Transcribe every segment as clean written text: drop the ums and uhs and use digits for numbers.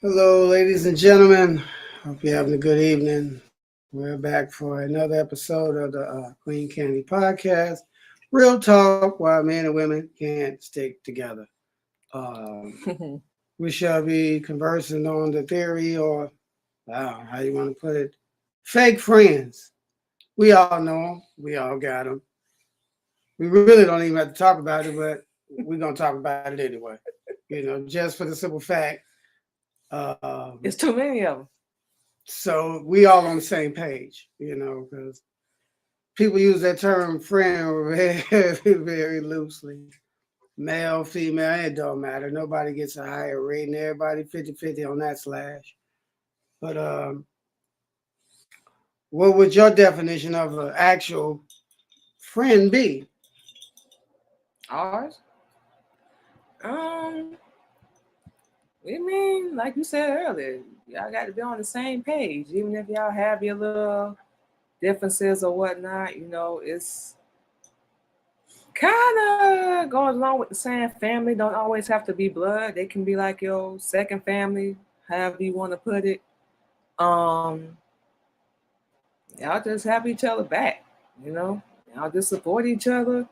Hello, ladies and gentlemen. Hope you're having a good evening. We're back for another episode of the Queen Candy Podcast. Real talk why men and women can't stick together. Um, we shall be conversing on the theory, or how you want to put it, fake friends. We all know them. We all got them. We really don't even have to talk about it, but we're going to talk about it anyway. Just for the simple fact. It's too many of them. So we all on the same page, because people use that term friend very, very loosely. Male, female, it don't matter. Nobody gets a higher rating. Everybody 50-50 on that slash. But what would your definition of an actual friend be? Ours? We mean, like you said earlier, y'all got to be on the same page. Even if y'all have your little differences or whatnot, it's kind of goes along with the same family. Don't always have to be blood. They can be like your second family, however you want to put it. Um, y'all just have each other back, you know. Y'all just support each other.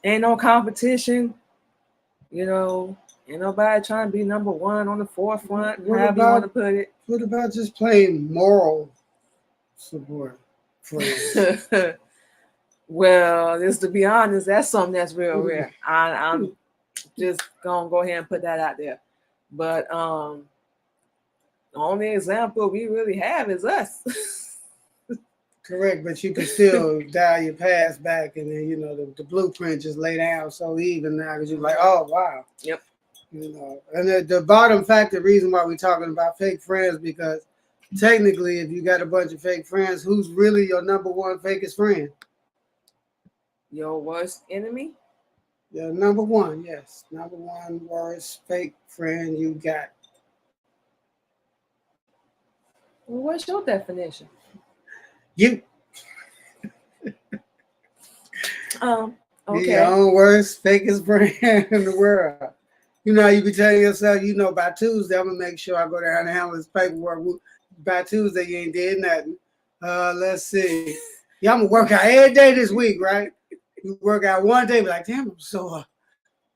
Ain't no competition, you know. Ain't nobody trying to be number one on the forefront, however you want to put it. What about just plain moral support friends? Well, just to be honest, that's something that's real rare. I'm just gonna go ahead and put that out there. But the only example we really have is us. Correct, but you can still dial your past back, and then the blueprint just lay down so even now because you're like, oh wow. Yep. And the bottom fact, the reason why we're talking about fake friends, because technically, if you got a bunch of fake friends, who's really your number one fakest friend? Your worst enemy? Your number one, yes. Number one worst fake friend you got. Well, what's your definition? You. Okay. Your own worst fakest friend in the world. How you be telling yourself, by Tuesday, I'm going to make sure I go down and handle this paperwork. By Tuesday, you ain't did nothing. Let's see. Yeah, I'm going to work out every day this week, right? You work out one day, be like, damn, I'm sore.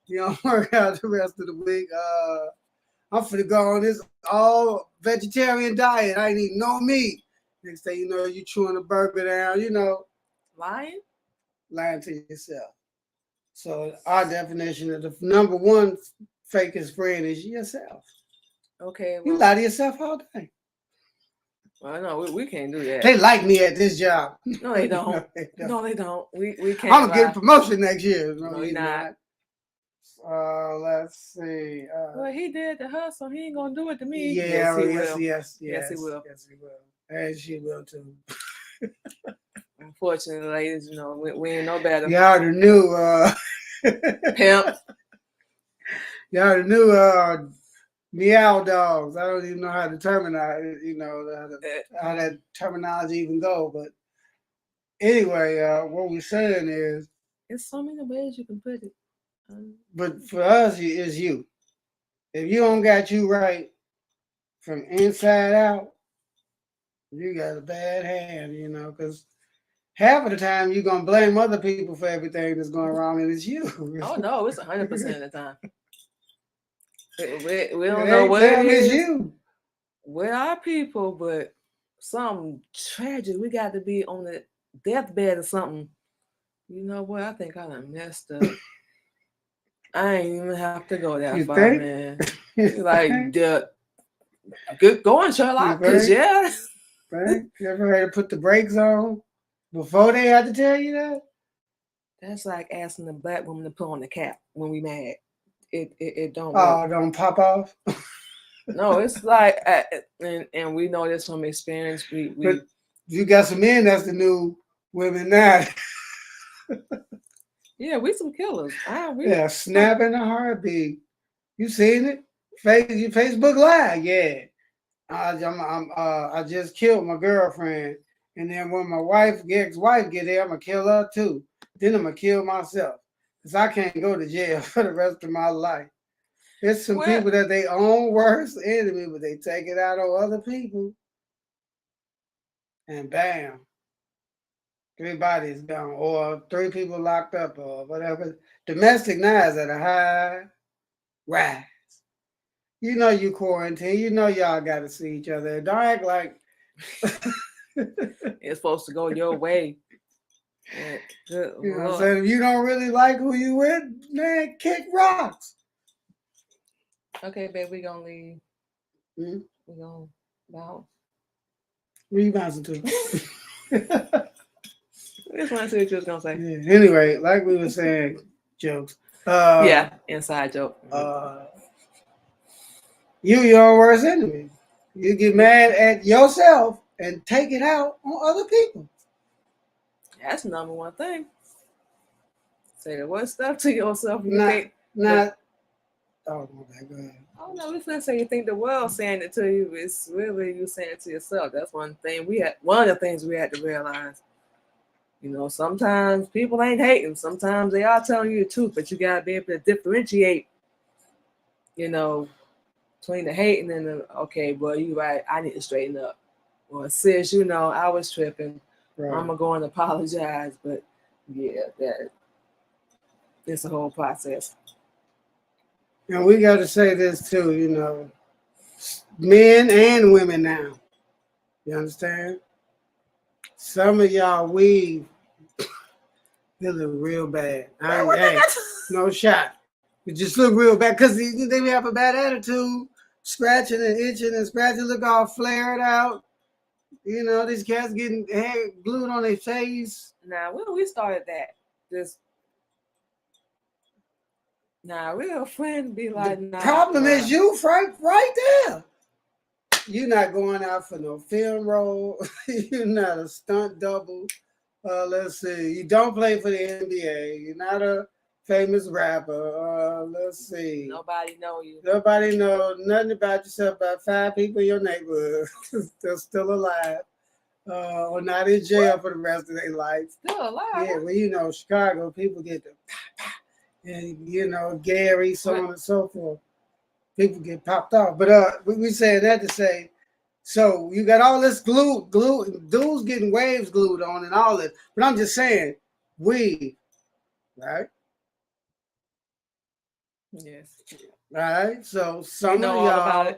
You don't work out the rest of the week. I'm finna go on this all vegetarian diet. I ain't eating no meat. Next thing you know, you chewing a burger down, Lying? Lying to yourself. So our definition of the number one fakest friend is yourself. Okay. Well, you lie to yourself all day. Well, no, we can't do that. They like me at this job. No, they don't. No, they don't. We can't. I'm gonna get a promotion next year. No, you're not. Let's see. Well, he did the hustle. He ain't gonna do it to me. Yeah, yes, he will. Yes, he will. And she will too. Unfortunately, ladies, we ain't no better. You already knew. Pimp. You already knew. Meow dogs. I don't even know how to terminate. How that terminology even go. But anyway, what we're saying is, there's so many ways you can put it. But for us, it's you. If you don't got you right from inside out, you got a bad hand, because half of the time you're going to blame other people for everything that's going wrong, and it's you. Oh, no, it's 100% of the time. We don't know what it is. You. We're our people, but something tragic. We got to be on the deathbed or something. You know what? I think I done messed up. I ain't even have to go that far, man. Like, good going, Sherlock. Because, yeah. Right? You ever had to put the brakes on before they had to tell you that? That's like asking a black woman to put on the cap when we mad. It don't work. Don't pop off? No, it's like, and we know this from experience. But you got some men that's the new women now. Yeah, we some killers. Yeah, snap in a heartbeat. You seen it? Facebook Live, yeah. I just killed my girlfriend, and then when my ex-wife get there, I'm gonna kill her too. Then I'm gonna kill myself, cause I can't go to jail for the rest of my life. It's some people that they own worst enemy, but they take it out on other people. And bam, 3 bodies gone, or 3 people locked up, or whatever. Domestic knives at a high rise. You know you quarantine. You know y'all got to see each other. Don't act like it's supposed to go your way. You know what I'm saying? If you don't really like who you with, man, kick rocks. Okay, babe, we gonna leave. We gonna bounce. Where you bouncing to? I just want to see what you was gonna say. Yeah. Anyway, like we were saying, jokes. Yeah, inside joke. You your worst enemy. You get mad at yourself and take it out on other people. That's the number one thing. Say the worst stuff to yourself. You Oh, my bad. Go ahead. Oh no, we finna say you think the world's saying it to you. It's really you saying it to yourself. That's one of the things we had to realize. You know, sometimes people ain't hating. Sometimes they are telling you the truth, but you gotta be able to differentiate, you know, between the hating and the okay, boy, you right, I need to straighten up. Or sis, you know, I was tripping. Right. I'm gonna go and apologize, but yeah, that it's a whole process. And we got to say this too, you know, men and women now. You understand? Some of y'all weave look real bad. No shot. It just look real bad because they have a bad attitude, scratching and itching and scratching, look all flared out. You know, these cats getting hair glued on their face. Now, when we started that, just real friend be like, the problem is you, Frank, right there. You're not going out for no film role. You're not a stunt double. Let's see. You don't play for the NBA. You're not a famous rapper. Let's see. Nobody know you. Nobody know nothing about yourself. About 5 people in your neighborhood they're still alive. Or not in jail for the rest of their life. Still alive? Yeah, well, you know, Chicago, people get the and, you know, Gary, so on and so forth. People get popped off. But we saying that to say, so you got all this glue, dudes getting waves glued on and all this. But I'm just saying, right? Yes. Right? So some of y'all,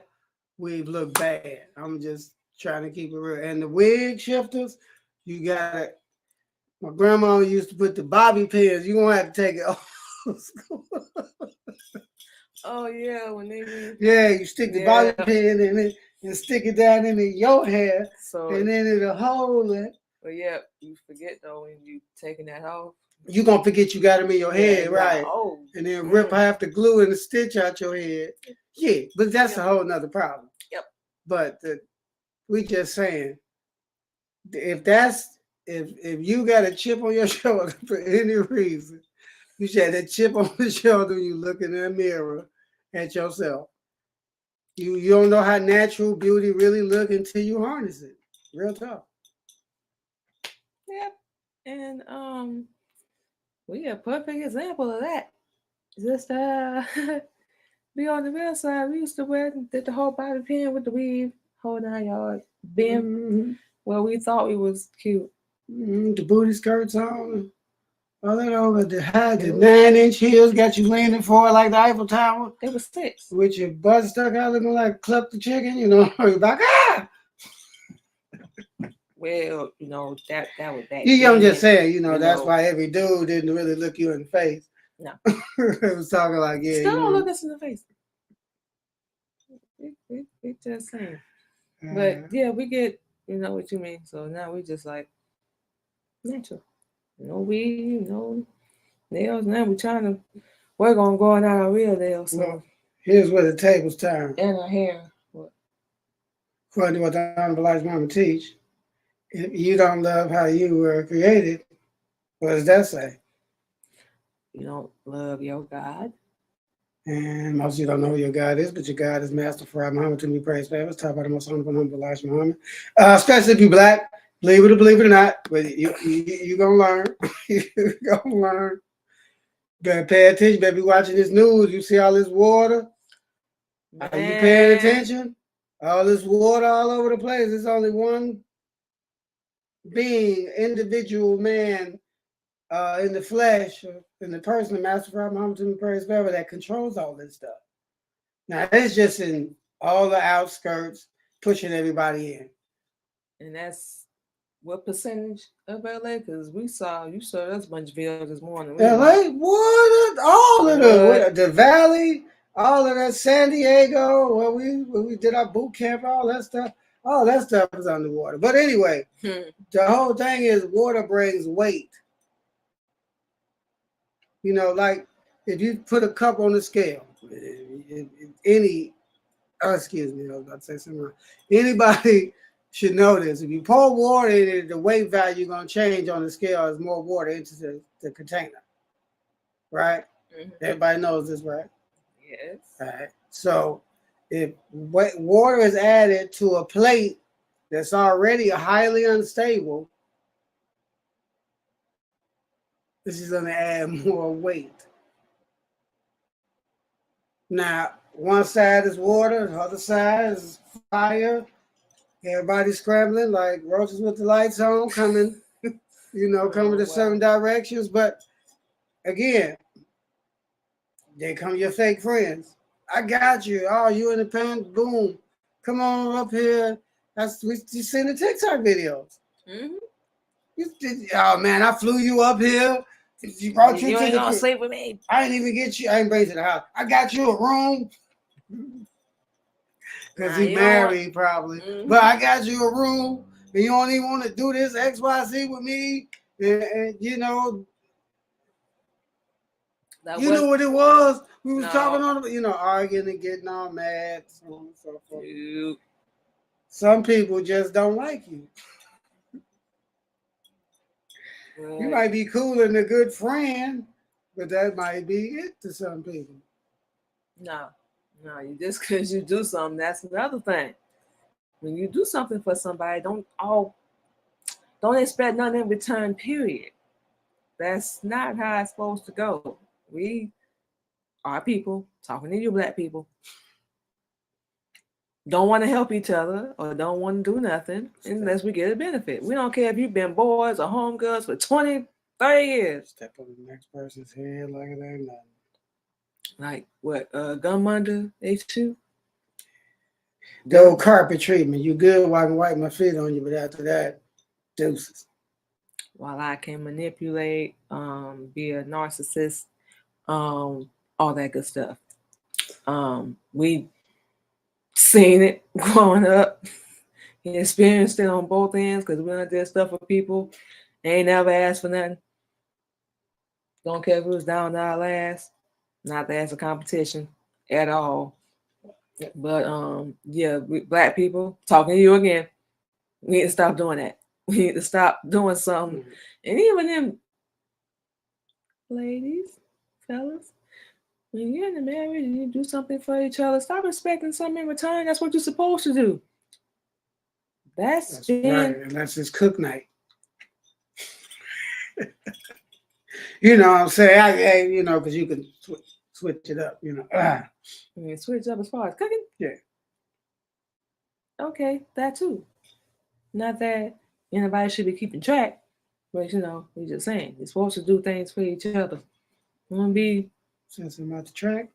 we've looked bad. I'm just trying to keep it real. And the wig shifters, you got it. My grandma used to put the bobby pins. You won't have to take it off. Oh yeah, when they you stick the bobby pin in it and stick it down into your hair, and then it'll hold it. But yeah, you forget though when you taking that off. You gonna forget you got them in your head, right? Oh, and then rip half the glue and the stitch out your head. Yeah, but that's a whole nother problem. Yep. But we just saying, if you got a chip on your shoulder for any reason, you should have that chip on the shoulder when you look in the mirror at yourself. You don't know how natural beauty really look until you harness it. Real tough. Yep. And we a perfect example of that. Just be on the real side. We used to did the whole body pin with the weave, whole 9 yards, bim. Well, we thought we was cute. The booty skirts on. All that over the 9-inch heels got you leaning forward like the Eiffel Tower. They were 6. With your butt stuck out looking like Cluck the Chicken, you know. You're like, ah! Well, you know, that was that. I'm just saying, you know, that's why every dude didn't really look you in the face. No. It was talking like, yeah. Still don't look us in the face. We just saying. But yeah, we get, you know what you mean. So now we just like natural. No weave, no nails. Now we're trying to work on growing out our real nails. So well, here's where the tables turn. And our hair. What? According to what the Honorable Elijah Mama teach, if you don't love how you were created, what does that say? You don't love your God. And most of you don't know who your God is, but your God is Master Farad Muhammad to be praised. Let's talk about the most honorable Elijah Muhammad. Especially if you're black. Believe it or not, but you're going to learn. You're going to learn. Better pay attention. Better be watching this news. You see all this water Are you paying Man. attention? All this water all over the place. There's only one being, individual man in the flesh, in the person, the Master Prophet Muhammad praise forever, that controls all this stuff. Now it's just in all the outskirts, pushing everybody in. And that's what percentage of LA? Because you saw us a bunch of videos this morning. LA, what? All of the valley, all of that, San Diego, where we did our boot camp, all that stuff is underwater. But anyway, the whole thing is water brings weight. You know, like if you put a cup on the scale, excuse me, I was about to say something wrong. Anybody should know this. If you pour water in it, the weight value going to change on the scale as more water into the container. Right? Mm-hmm. Everybody knows this, right? Yes. All right. So if water is added to a plate that's already highly unstable, this is going to add more weight. Now, one side is water, the other side is fire. Everybody's scrambling like roaches with the lights on, coming to certain directions. But again, they come your fake friends. I got you. Oh, you independent? Boom. Come on up here. You seen the TikTok videos. Mm-hmm. Oh man, I flew you up here. You ain't gonna sleep with me. I didn't even get you. I ain't bring you to the house. I got you a room. Because he married probably. Mm-hmm. But I got you a room and you don't even want to do this XYZ with me. And you know what it was? We was talking on, arguing and getting all mad. So on and so forth. Some people just don't like you. Right. You might be cool and a good friend, but that might be it to some people. No, just because you do something, that's another thing. When you do something for somebody, don't expect nothing in return, period. That's not how it's supposed to go. We are people, talking to you black people, don't want to help each other or don't want to do nothing unless we get a benefit. We don't care if you've been boys or homegirls for 20, 30 years. Step on the next person's head like it ain't nothing. Like what? Gunmunda H2? The old carpet treatment. You good while I can wipe my feet on you, but after that, deuces. While I can manipulate, be a narcissist, all that good stuff. We seen it growing up, experienced it on both ends because we done did stuff for people, ain't never asked for nothing. Don't care if it was down to our last, not that it's a competition at all. But black people, talking to you again, we need to stop doing that. We need to stop doing something. Mm-hmm. And even them ladies, fellas, when you're in a marriage and you do something for each other, stop expecting something in return. That's what you're supposed to do. That's right, unless it's cook night. You know what I'm saying? Because you can switch it up, You can switch up as far as cooking? Yeah. Okay, that too. Not that anybody should be keeping track, but we're just saying, you're supposed to do things for each other. You want to be... Something about the track?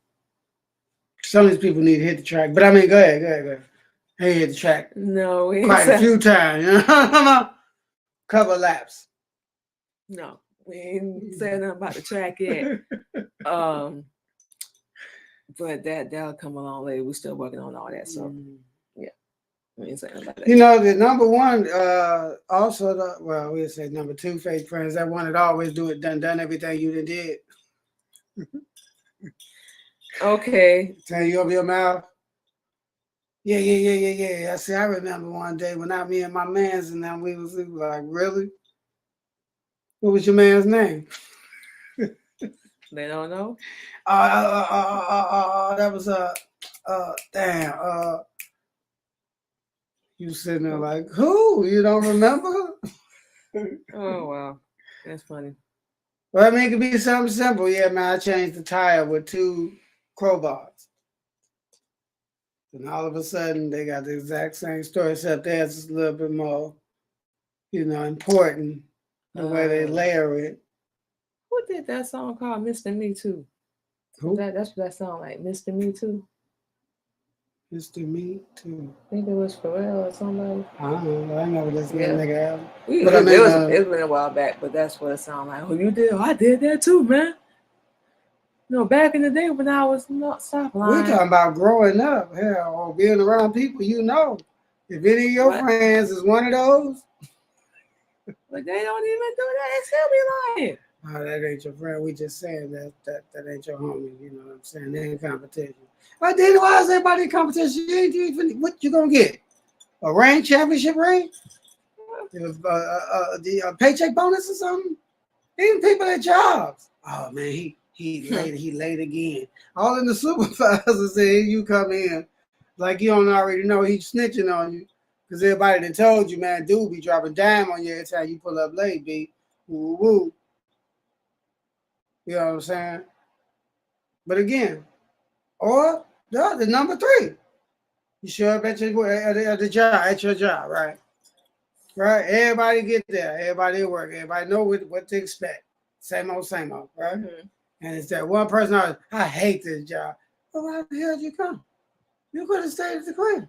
Some of these people need to hit the track. But I mean, go ahead. Hey, hit the track. No, quite a few times. Cover laps. No, we ain't saying nothing about the track yet. But that'll come along later. We're still working on all that. So yeah, we ain't saying nothing about that. The number one, we'll say number two fake friends. That one that always do it, done everything you did. Okay. Tell you over your mouth. Yeah. I remember one day when me and my mans and them, we was like, really? What was your man's name? They don't know. That was damn. You sitting there like, who? You don't remember? Oh wow, that's funny. Well, I mean, it could be something simple. Yeah, man, I changed the tire with 2 crowbars. And all of a sudden, they got the exact same story, except theirs is a little bit more, important the way they Uh, layer it. who did that song called "Mr. Me Too"? Who? That's what that song like, "Mr. Me Too." Mr. Me Too. I think it was Pharrell or somebody. I don't know. I ain't never listened to Yeah, that nigga album. it, But I it, mean, it's been a while back, but that's what it sounded like. Oh, you did? Oh, I did that too, man. Back in the day when I was not stop we're lying. talking about growing up, hell, or being around people you know. If any of your What? friends is one of those, But they don't even do that. They still be lying. oh, that ain't your friend. We just saying that ain't your homie. You know what I'm saying? They in competition. But then why is everybody in competition? You ain't even, what you gonna get? A ring, championship ring? The paycheck bonus or something? Even people at jobs. Oh man, he late again. All in the supervisor said you come in like you don't already know he's snitching on you. Cause everybody that told you, man, dude be dropping dime on you every time you pull up late, B. Woo woo. You know what I'm saying? But again, or the number three. You show up at the job, at your job, right? Right? Everybody get there. Everybody at work. Everybody know what to expect. Same old, right? Mm-hmm. And it's that one person, I hate this job. Well, why the hell did you come? You could have stayed at the crib.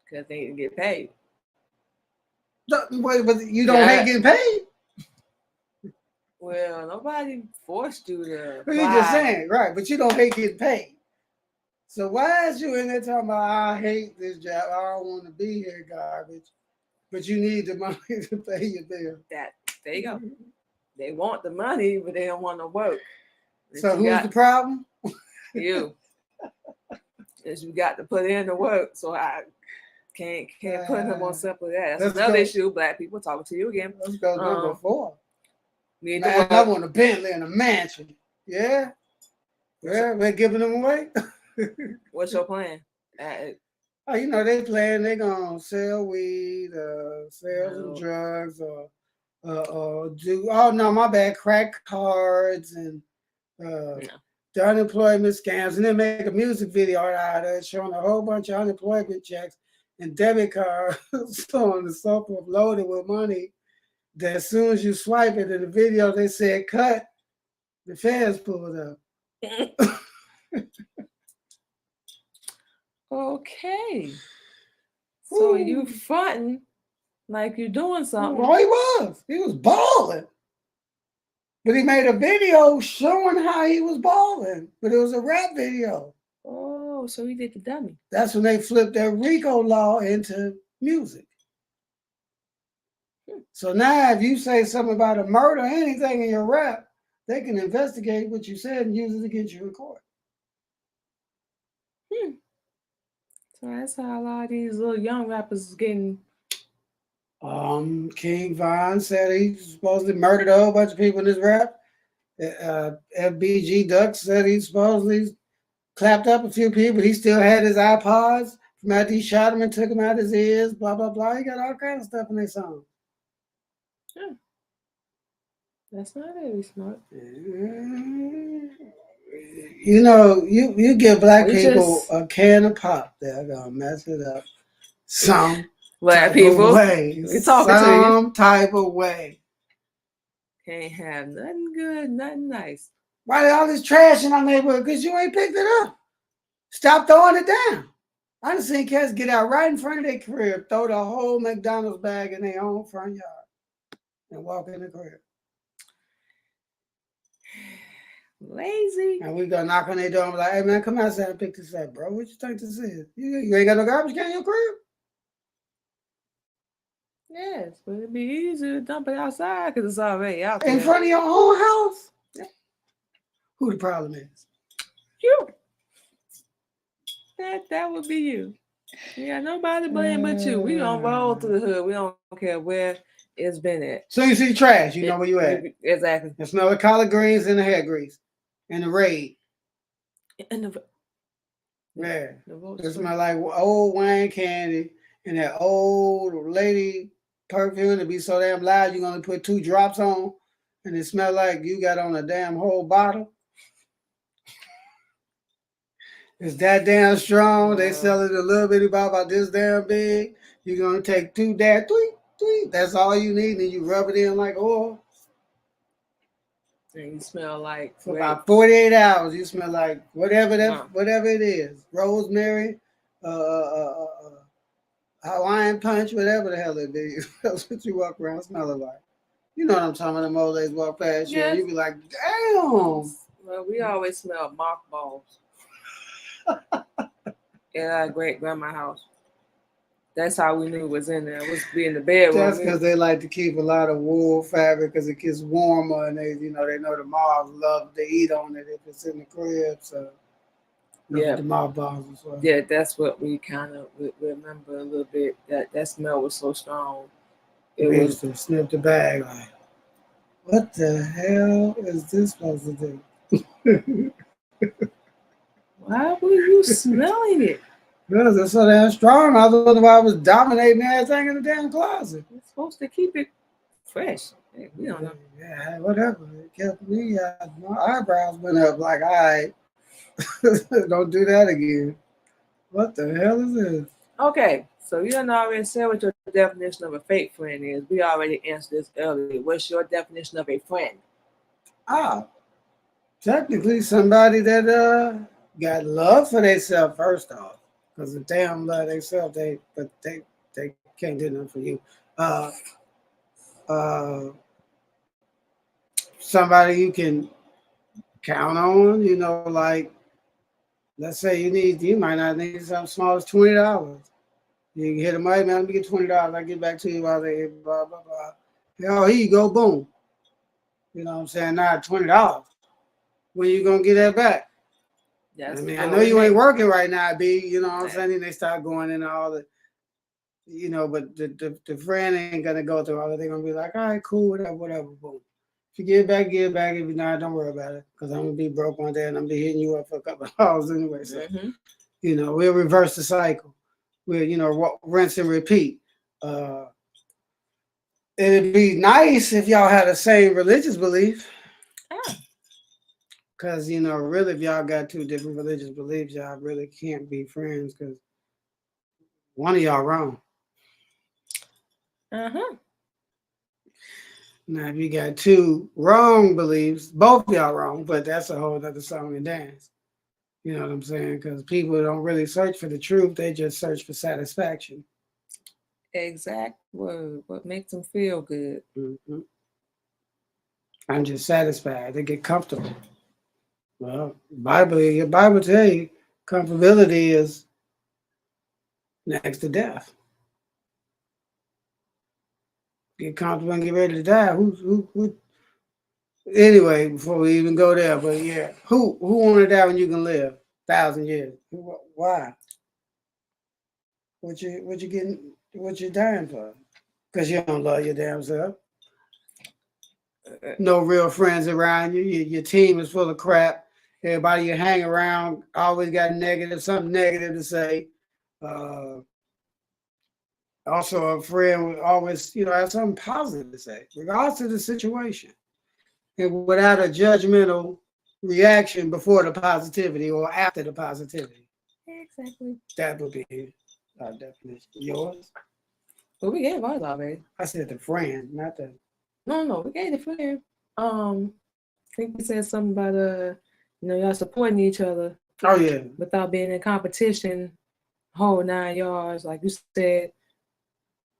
Because they didn't get paid. Wait, but you don't hate Yeah. getting paid? Well, nobody forced you to Well, you're just apply. saying, right, but you don't hate getting paid. So why is you in there talking about, I hate this job, I don't want to be here, garbage, but you need the money to pay your bill? There you go. They want the money, but they don't want to work. So who's the problem? You. Is you got to put in the work. So I can't put no more simple that. That's another issue. Black people talking to you again. Let's go number 4. Need Man, I want a Bentley and a mansion. Yeah? Yeah, they're giving them away. What's your plan? Oh, they plan they're gonna sell weed, sell some drugs, or do my bad, crack cards and the unemployment scams, and then make a music video out of it showing a whole bunch of unemployment checks and debit cards so on and so forth loaded with money. That as soon as you swipe it in the video, they said cut. The feds pulled up. Okay. So you fronting like you're doing something. Oh, he was. He was balling. But he made a video showing how he was balling. But it was a rap video. Oh, so he did the dummy. That's when they flipped their RICO law into music. So now if you say something about a murder or anything in your rap, they can investigate what you said and use it against you in court. So that's how a lot of these little young rappers is getting. King Von said he supposedly murdered a whole bunch of people in his rap. FBG Duck said he supposedly clapped up a few people, but he still had his iPods from after he shot him and took him out his ears, blah, blah, blah. He got all kinds of stuff in their song. Yeah. That's not very smart. You give black people a can of pop, they're going to mess it up. Some black people way. Talking some type of way. Can't have nothing good, nothing nice. Why all this trash in our neighborhood? Because you ain't picked it up. Stop throwing it down. I done seen cats get out right in front of their crib, throw the whole McDonald's bag in their own front yard, and walk in the crib. Lazy. And we go knock on their door and be like, hey man, come outside and pick this up, bro. What you think this is? You ain't got no garbage can in your crib? Yes, but it'd be easier to dump it outside because it's already out there. In front of your own house? Yeah. Who the problem is? You. That would be you. Yeah, nobody blame but you. We gonna roll through the hood. We don't care where it's been at. So you see trash, you know where you at. Exactly. You smell the collard greens and the hair grease. And the Raid. And the it smell like old wine candy and that old lady perfume to be so damn loud you're gonna put 2 drops on and it smell like you got on a damn whole bottle. It's that damn strong. They sell it a little bitty bottle about this damn big. You're gonna take two damn three. That's all you need, and you rub it in like oil. And you smell like For about 48 hours, you smell like whatever Wow. whatever it is. Rosemary, uh, uh, uh, uh, Hawaiian punch, whatever the hell it is. That's what you walk around smelling like. You know what I'm talking about? Them old ladies walk past you, and you be like, damn. Well, we always smell mothballs at our great grandma's house. That's how we knew it was in there. It was be in the bedroom. That's because they like to keep a lot of wool fabric because it gets warmer, and they know the moths love to eat on it if it's in the crib. So yeah, the mothballs as well. Yeah, that's what we kind of remember a little bit. That smell was so strong. We used to sniff the bag like, what the hell is this supposed to do? Why were you smelling it? Because it's so damn strong. I was wondering why I was dominating everything in the damn closet. It's supposed to keep it fresh. Hey, we don't know. Yeah, whatever. It kept me. My eyebrows went up like, all right, don't do that again. What the hell is this? Okay, so you done already said what your definition of a fake friend is. We already answered this earlier. What's your definition of a friend? Technically somebody that got love for themselves first off. Because if they don't love themselves, they can't do nothing for you. Somebody you can count on, like let's say you might not need something small as $20. You can hit them right, man, let me get $20. I get back to you while they blah blah blah. Oh, here you go, boom. You know what I'm saying? Now $20. When you gonna get that back? I know you ain't working right now, B. You know what I'm saying? And they start going into all the, but the friend ain't gonna go through all that. They're gonna be like, all right, cool, whatever, boom. If you get it back, get it back. If you're not, don't worry about it. Because I'm gonna be broke one day and I'm gonna be hitting you up for a couple of dollars anyway. So, we'll reverse the cycle. We'll, rinse and repeat. It'd be nice if y'all had the same religious belief. Because, really, if y'all got two different religious beliefs, y'all really can't be friends because one of y'all wrong. Now, if you got two wrong beliefs, both of y'all wrong, but that's a whole other song and dance. You know what I'm saying? Because people don't really search for the truth. They just search for satisfaction. Exact word. What makes them feel good. Mm-hmm. I'm just satisfied. They get comfortable. Well, your Bible tell you comfortability is next to death. Get comfortable and get ready to die. Who? Anyway, before we even go there, but yeah, who want to die when you can live 1,000 years? Why? What you dying for? Because you don't love your damn self. No real friends around you. Your team is full of crap. Everybody you hang around always got something negative to say. Also, a friend would always, have something positive to say, regardless of the situation, and without a judgmental reaction before the positivity or after the positivity. Exactly. That would be our definition. Yours? Well, we gave ours already. I said the friend, not the. No, we gave the friend. I think we said something about y'all supporting each other. Oh yeah. Without being in competition, whole 9 yards, like you said.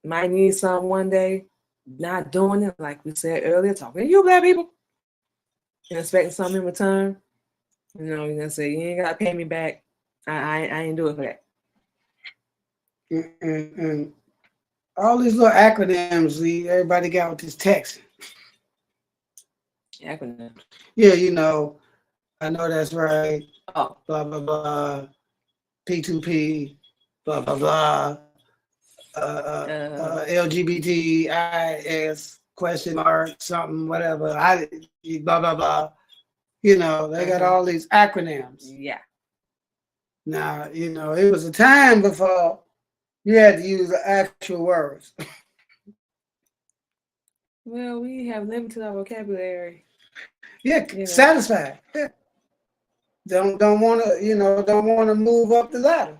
Might need something one day, not doing it, like we said earlier, talking to you black people, and expecting something in return. You're gonna say, you ain't gotta pay me back. I ain't do it for that. And all these little acronyms everybody got with this text. Acronyms. Yeah, I know that's right. Oh. Blah, blah, blah. P2P. Blah, blah, blah. LGBTIS question mark something whatever. Blah blah blah. They got all these acronyms. Yeah. Now it was a time before you had to use the actual words. Well, we have limited our vocabulary. Yeah, satisfied. Yeah. don't want to, don't want to move up the ladder.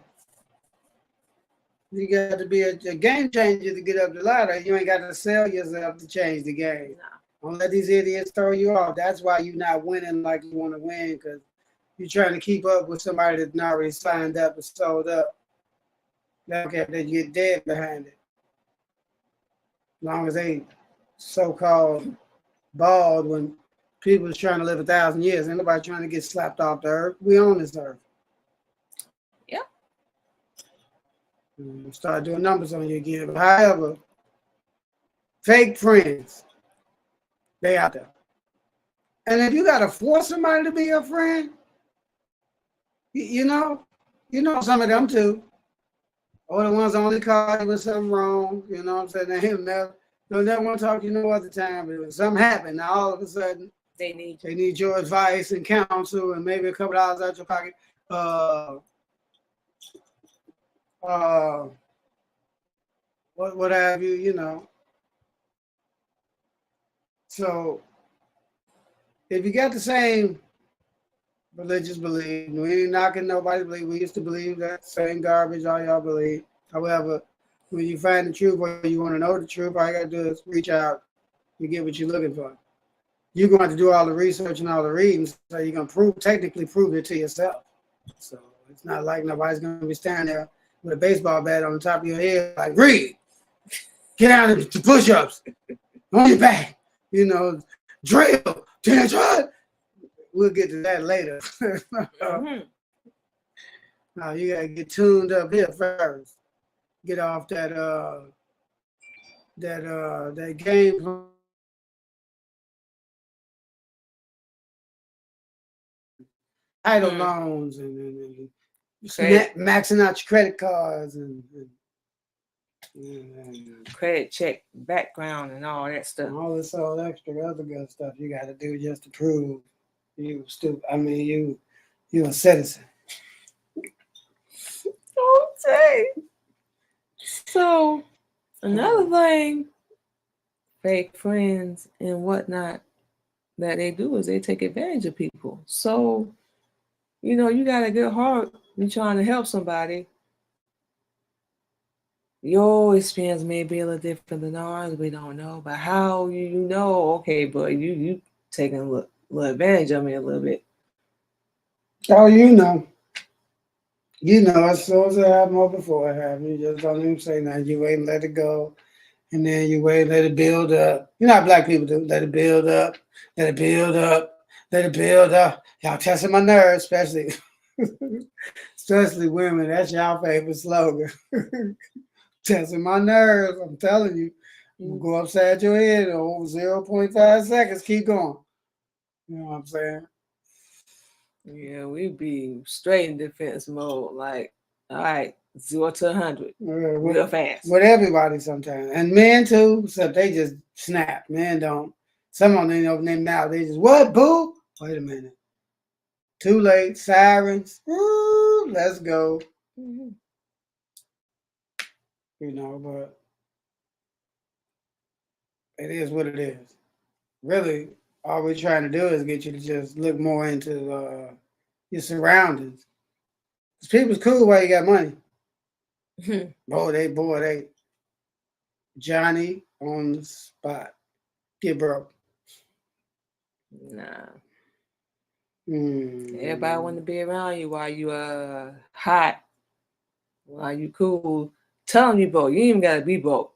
You got to be a game changer to get up the ladder. You ain't got to sell yourself to change the game. No. Don't let these idiots throw you off. That's why you're not winning like you want to win, because you're trying to keep up with somebody that's not already signed up and sold up. Okay, they get dead behind it. As long as they so-called bald when people's trying to live 1,000 years. Ain't nobody trying to get slapped off the earth. We own this earth. Yep. Start doing numbers on you again. But however, fake friends, they out there. And if you gotta force somebody to be your friend, you know some of them too. Or the ones only call you when something wrong. You know what I'm saying? They'll never want to talk to you no other time. But when something happened, now all of a sudden they need your advice and counsel and maybe a couple dollars out your pocket. What have you, So if you got the same religious belief, we ain't knocking nobody's belief. We used to believe that same garbage all y'all believe. However, when you find the truth or you want to know the truth, all you got to do is reach out. You get what you're looking for. You're going to have to do all the research and all the reading, so you're going to technically prove it to yourself. So it's not like nobody's going to be standing there with a baseball bat on the top of your head like, read, get down to push-ups, on your back, drill, 10 try. We'll get to that later. No, you got to get tuned up here first. Get off that game. Idle loans and maxing out your credit cards and credit check background and all that stuff. And all this all extra other good stuff you got to do just to prove you stupid. I mean, you a citizen. Okay. So another thing, fake friends and whatnot that they do is they take advantage of people. So, you got a good heart. You're trying to help somebody. Your experience may be a little different than ours. We don't know. But how you know, okay, but you taking a little advantage of me a little bit. Oh, you know, as soon as it happened or before it happened, you just don't even say nothing. You wait and let it go. And then you wait, let it build up. You know how black people do. Let it build up. Let it build up. Let it build up. Y'all testing my nerves, especially women. That's y'all favorite slogan. Testing my nerves. I'm telling you. I'm gonna go upside your head over 0.5 seconds. Keep going. You know what I'm saying? Yeah, we be straight in defense mode. Like, all right, 0 to 100 real fast. With everybody sometimes. And men too, except they just snap. Men don't. Some of them ain't open their mouth. They just, what, boo? Wait a minute. Too late. Sirens. Woo, let's go. Mm-hmm. But it is what it is. Really, all we're trying to do is get you to just look more into your surroundings. Because people's cool while you got money. Boy, they Johnny on the spot. Get broke. Nah. Everybody want to be around you while you hot, while you cool. Tell them you broke. You ain't even gotta be broke.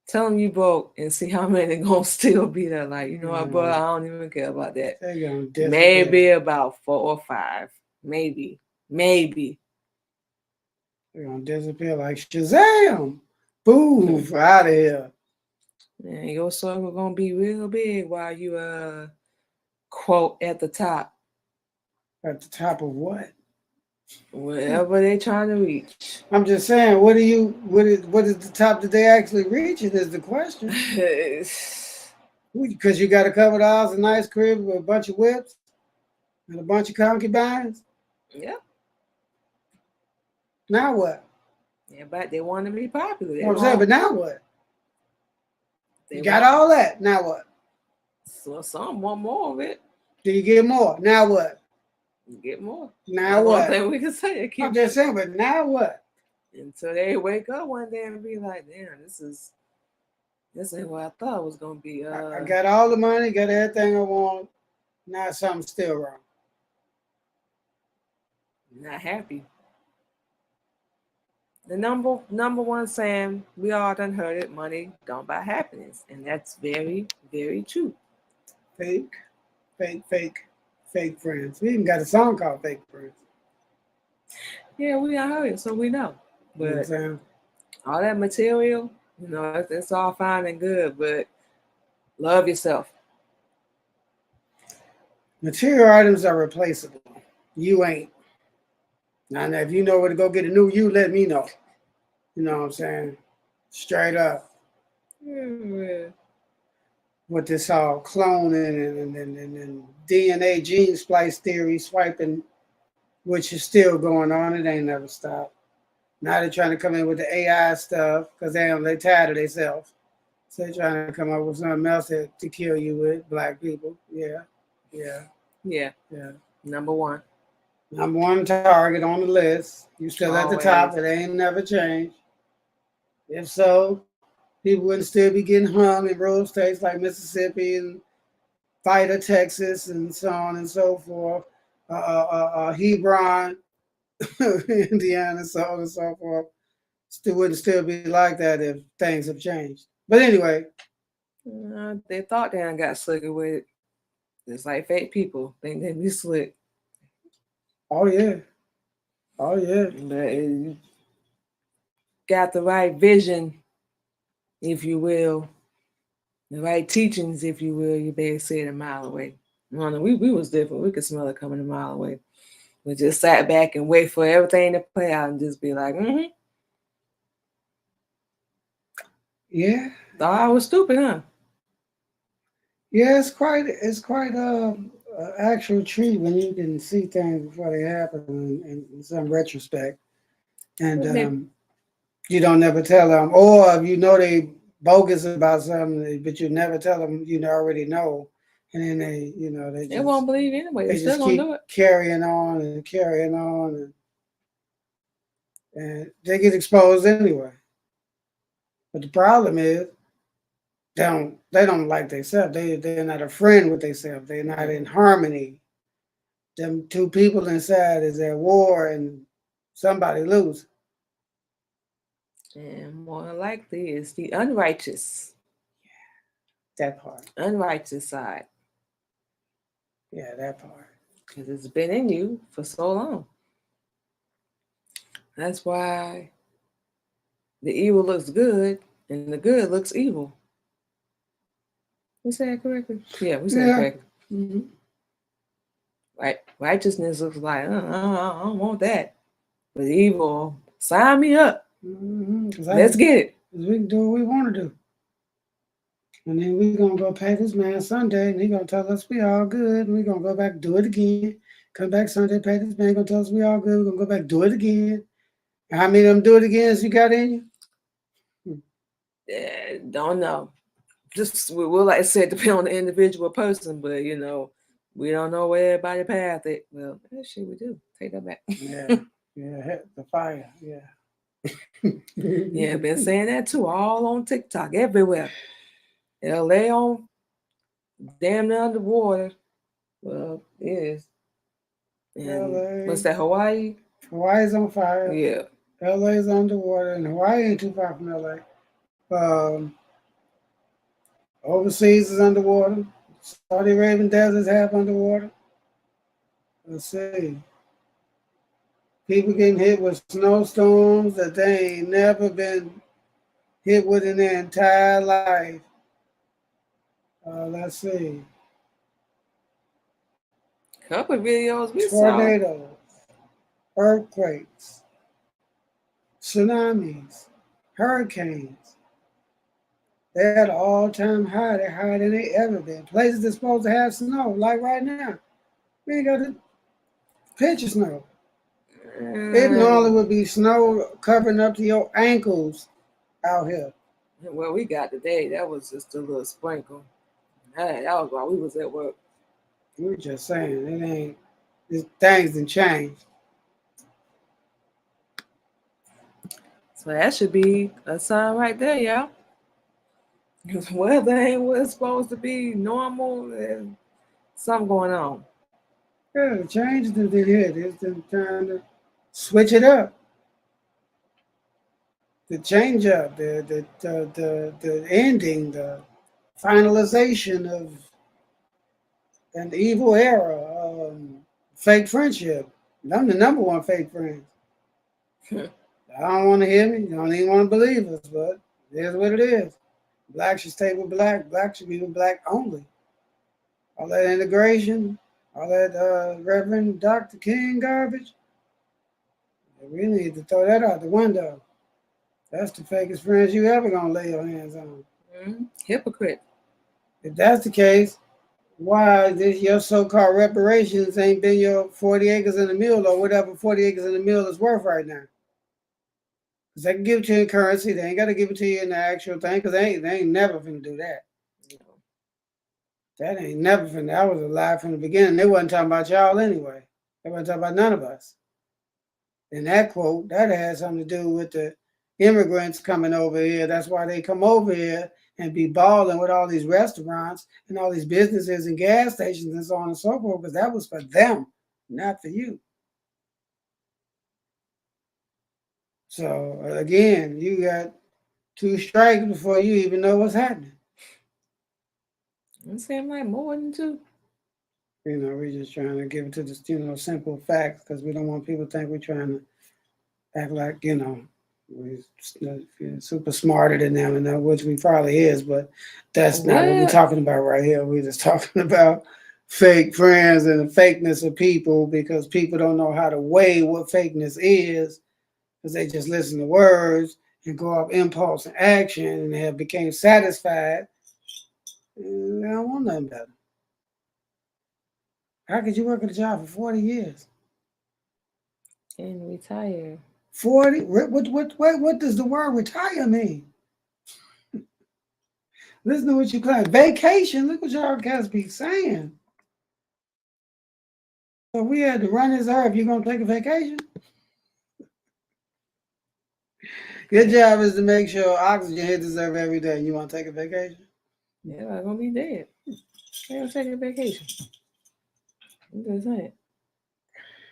Tell them you broke and see how many gonna still be there. Like, you know what, bro? I don't even care about that. Maybe about 4 or 5. Maybe. They're gonna disappear like Shazam. Boom, out of here. Man, your circle gonna be real big while you quote at the top. At the top of what? Whatever they trying to reach. I'm just saying, what is the top that they actually reaching is the question. Because you got a couple of hours, a nice crib with a bunch of whips and a bunch of concubines. Yeah. Now what? Yeah, but they want to be popular. You know what I'm saying? But now what? You got all that. Now what? So some want more of it. Do you get more? Now what? Get more. Now That's one what? thing we can say. I'm just saying, but now what? Until they wake up one day and be like, damn, this ain't what I thought it was gonna be. I got all the money, got everything I want. Now something's still wrong. Not happy. The number one saying we all done heard it: money don't buy happiness, and that's very, very true. Fake, fake, fake, fake friends. We even got a song called "Fake Friends." Yeah, we all heard it, so we know. You know what I'm But saying? all that material, it's all fine and good, but love yourself. Material items are replaceable. You ain't. Now, if you know where to go get a new you, let me know. You know what I'm saying? Straight up. Yeah. With this all cloning and DNA gene splice theory swiping, which is still going on. It ain't never stopped. Now they're trying to come in with the AI stuff because they're tired of themselves. So they're trying to come up with something else to kill you with, black people. Yeah, yeah, Yeah. yeah. Number one. Number one target on the list. You still at the top. Always. It ain't never changed. If so, people wouldn't still be getting hung in rural states like Mississippi and Fighter, Texas, and so on and so forth. Hebron, Indiana, so on and so forth. Still wouldn't still be like that if things have changed. But anyway, They thought they done got slicker with it. It's like fake people think they be slick. oh yeah, oh yeah. But you got the right vision, if you will, the right teachings, if you will, you better say it a mile away. We was different. We could smell it coming a mile away. We just sat back and wait for everything to play out and just be like, Yeah. Thought I was stupid, huh? Yeah, it's quite actual treat when you can see things before they happen in some retrospect, and you don't never tell them, or if you know they bogus about something, but you never tell them you already know, and then They won't believe anyway. They still just gonna keep do it. carrying on and carrying on, and they get exposed anyway. But the problem is they don't like themselves. They're not a friend with themselves. They're not in harmony. Them two people inside is at war and somebody lose. And more likely it's the unrighteous. That part. Unrighteous side. Yeah, that part. Because it's been in you for so long. That's why the evil looks good and the good looks evil. We said it correctly? Yeah, we said it correctly. Mm-hmm. Right. Righteousness looks like, I don't want that. But evil, sign me up. Mm-hmm. Let's get it. We can do what we want to do. And then we're going to go pay this man Sunday, and he's going to tell us we all good. And we're going to go back, do it again. Come back Sunday, pay this man, going to tell us we all good. We're going to go back, do it again. And how many of them do it again as you got in you? Don't know. Just, we'll like I said, depend on the individual person, but, we don't know where everybody path it. Well, shit, we do. Take that back. Yeah, the fire, yeah. Yeah, been saying that too, all on TikTok, everywhere. LA on damn near underwater. Well, it is. And LA. what's that, Hawaii? Hawaii's on fire. Yeah. LA's underwater, and Hawaii ain't too far from LA. Overseas is underwater. Saudi Arabian desert's half underwater. Let's see. People getting hit with snowstorms that they ain't never been hit with in their entire life. Let's see. Couple videos we Tornadoes, earthquakes, tsunamis, hurricanes. They're at an all-time high. They're higher than they ever been. Places that's supposed to have snow, like right now. We ain't got a pinch of snow. It normally would be snow covering up to your ankles out here. Well, we got today. That was just a little sprinkle. That was while we was at work. We're just saying, it ain't things done changed. So that should be a sign right there, y'all. Because weather ain't what it's supposed to be normal. There's something going on. Yeah, the change that they did is them trying to switch it up. The change up, the ending, the finalization of an evil era, fake friendship. I'm the number one fake friend. I don't want to hear me. You don't even want to believe us, but it is what it is. Black should stay with black. Black should be with black only. All that integration, all that Reverend Dr. King garbage, we need to throw that out the window. That's the fakest friends you ever gonna lay your hands on. Hypocrite. If that's the case, why this your so-called reparations ain't been your 40 acres in the mill or whatever 40 acres in the mill is worth right now? Because they can give it to you in currency. They ain't got to give it to you in the actual thing because they ain't never finna do that. That ain't never finna. That was a lie from the beginning. They wasn't talking about y'all anyway. They wasn't talking about none of us. And that quote, that had something to do with the immigrants coming over here. That's why they come over here and be balling with all these restaurants and all these businesses and gas stations and so on and so forth, because that was for them, not for you. So again, you got 2 strikes before you even know what's happening. It seems like more than 2. We're just trying to give it to the simple facts because we don't want people to think we're trying to act like we're super smarter than them, and which we probably is, but that's not what we're talking about right here. We're just talking about fake friends and the fakeness of people because people don't know how to weigh what fakeness is because they just listen to words and go off impulse and action and have became satisfied. And they don't want nothing better. How could you work at a job for 40 years? And retire. 40? What does the word retire mean? Listen to what you claim. Vacation. Look what y'all guys be saying. So if we had to run this earth, you gonna take a vacation? Your job is to make sure oxygen hits this earth every day. You want to take a vacation? Yeah, I'm gonna be dead. I ain't taking a vacation. I'm just saying.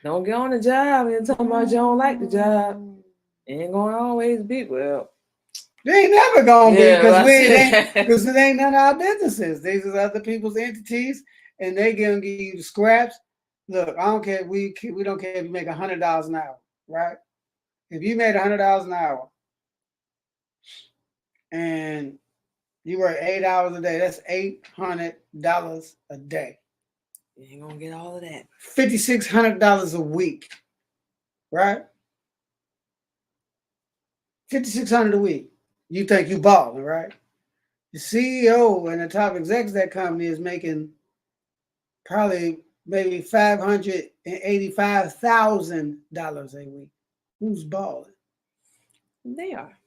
Don't get on the job and talking about you don't like the job. It ain't gonna always be well. They ain't never gonna be because it ain't none of our businesses. These are other people's entities, and they gonna give you the scraps. Look, I don't care. We don't care if you make $100 an hour, right? If you made $100 an hour and you work 8 hours a day, that's $800 a day. You ain't gonna get all of that. $5,600 a week, right? $5,600 a week. You think you balling, right? The CEO and the top execs of that company is making probably maybe $585,000 a week. Who's balling? They are.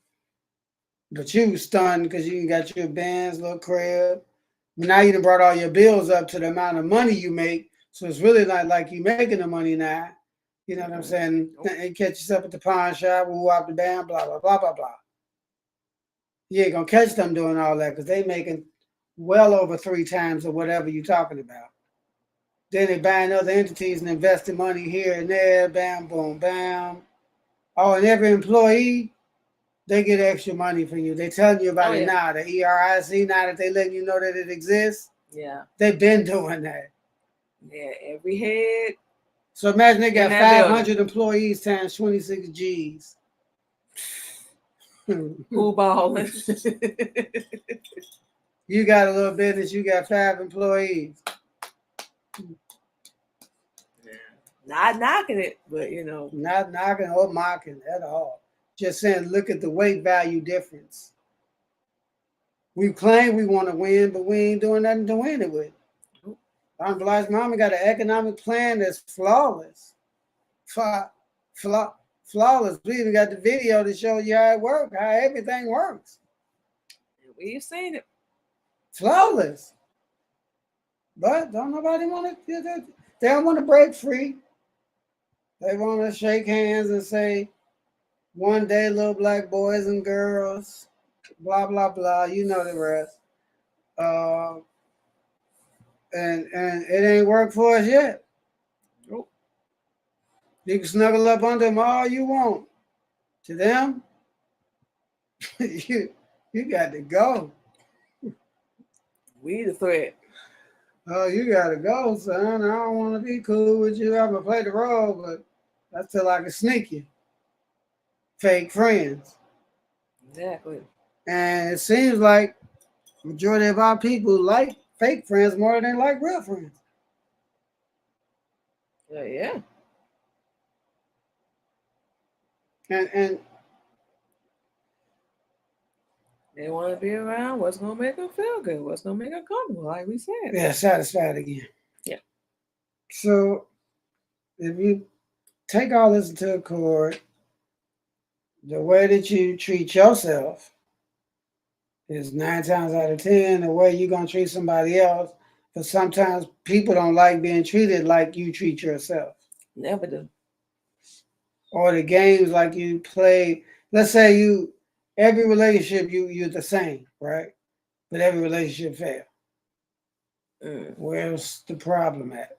But you stunned because you got your Benz, little crib. Now you done brought all your bills up to the amount of money you make. So it's really not like you making the money now. You know what I'm saying? And catch yourself at the pawn shop, woo out the band, blah, blah, blah, blah, blah. You ain't gonna catch them doing all that because they making well over 3 times of whatever you're talking about. Then they buying other entities and investing money here and there, bam, boom, bam. Oh, and every employee, they get extra money from you. They telling you about it now. The ERIC, now that they letting you know that it exists. Yeah. They've been doing that. Yeah, every head. So imagine they got 500 employees times 26 G's. Who balling? You got a little business, you got 5 employees. Not knocking it, but Not knocking or mocking at all. Just saying, look at the weight value difference. We claim we want to win, but we ain't doing nothing to win it with. Black's mama got an economic plan that's flawless. Flawless. We even got the video to show you how it works, how everything works. We've seen it. Flawless. But don't nobody want to. They don't want to break free. They want to shake hands and say, one day, little black boys and girls, blah, blah, blah. You know the rest. Uh, and it ain't worked for us yet. Nope. You can snuggle up under them all you want. To them, you got to go. We the threat. Oh, you got to go, son. I don't want to be cool with you. I'm going to play the role, but I feel like I can sneak you. Fake friends. Exactly. And it seems like majority of our people like fake friends more than they like real friends. Yeah. And They want to be around what's going to make them feel good, what's going to make them comfortable, like we said. yeah, satisfied again. Yeah. So if you take all this into accord, the way that you treat yourself is 9 times out of 10 the way you're going to treat somebody else. But sometimes people don't like being treated like you treat yourself. Never do. Or the games like you play. Let's say every relationship you're the same, right? But every relationship fails. Where's the problem at?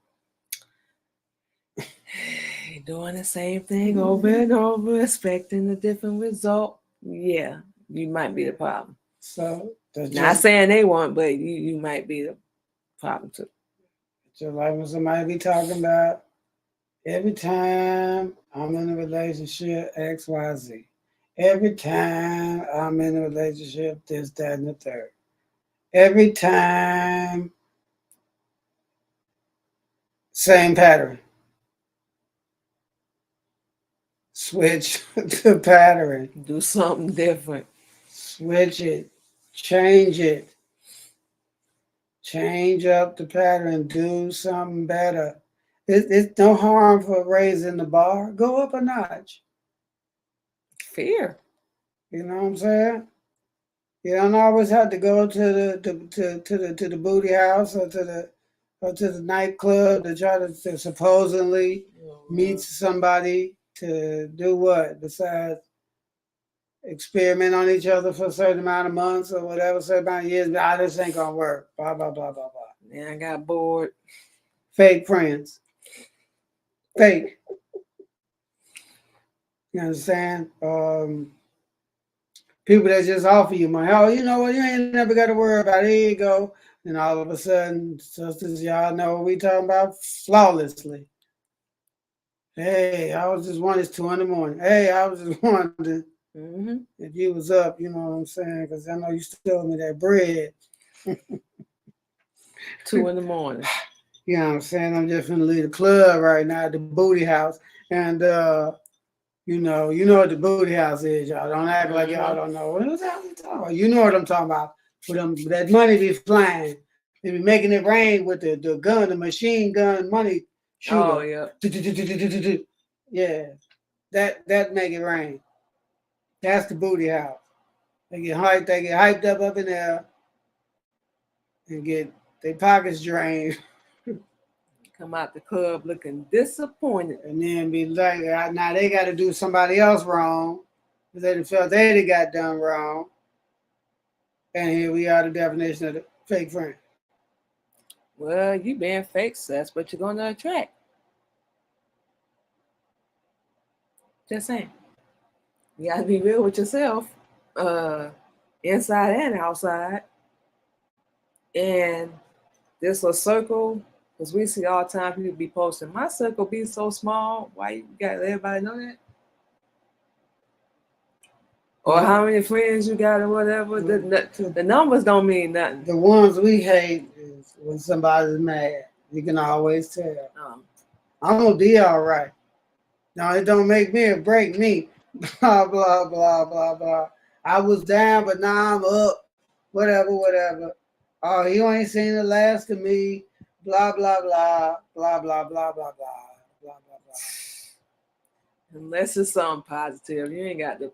Doing the same thing over and over, expecting a different result. Yeah, you might be the problem. So not saying they won't, but you might be the problem too. Just like when somebody be talking about every time I'm in a relationship, XYZ. Every time I'm in a relationship, this, that, and the third. Every time, same pattern. Switch the pattern. Do something different. Switch it. Change it. Change up the pattern. Do something better. It's no harm for raising the bar. Go up a notch. Fear. You know what I'm saying? You don't always have to go to the booty house or to the nightclub to try to supposedly meet somebody to do what besides experiment on each other for a certain amount of months or whatever, certain amount of years. But this ain't gonna work. Blah blah blah blah blah. Yeah, I got bored. Fake friends. Fake. You understand? People that just offer you money. Oh, you know what? You ain't never got to worry about it. Here you go. And all of a sudden, sisters, y'all know what we talking about flawlessly. Hey, I was just wondering, it's 2 in the morning. Hey, I was just wondering if you was up, you know what I'm saying? Because I know you stole me that bread. 2 in the morning. You know what I'm saying? I'm just finna leave the club right now at the booty house. And, you know what the booty house is, y'all. Don't act like y'all don't know. What was that we talking about? You know what I'm talking about. For them, that money be flying. They be making it rain with the gun, the machine gun money shooter. Oh, yeah. Yeah. That make it rain. That's the booty house. They get hyped up in there and get their pockets drained. Come out the club looking disappointed. And then be like, now they got to do somebody else wrong because they felt they got done wrong. And here we are, the definition of the fake friend. Well, you being fake, so that's what you're going to attract. Just saying. You got to be real with yourself, inside and outside. And this a circle, because we see all the time people be posting, my circle be so small. Why you got to let everybody know that? Or how many friends you got or whatever. The numbers don't mean nothing. The ones we hate is when somebody's mad. You can always tell. I'm going to be all right. Now, it don't make me or break me. Blah, blah, blah, blah, blah. I was down, but now I'm up. Whatever. Oh, you ain't seen the last of me. Blah, blah, blah. Blah, blah, blah, blah, blah. Blah, blah, blah. Unless it's something positive. You ain't got to.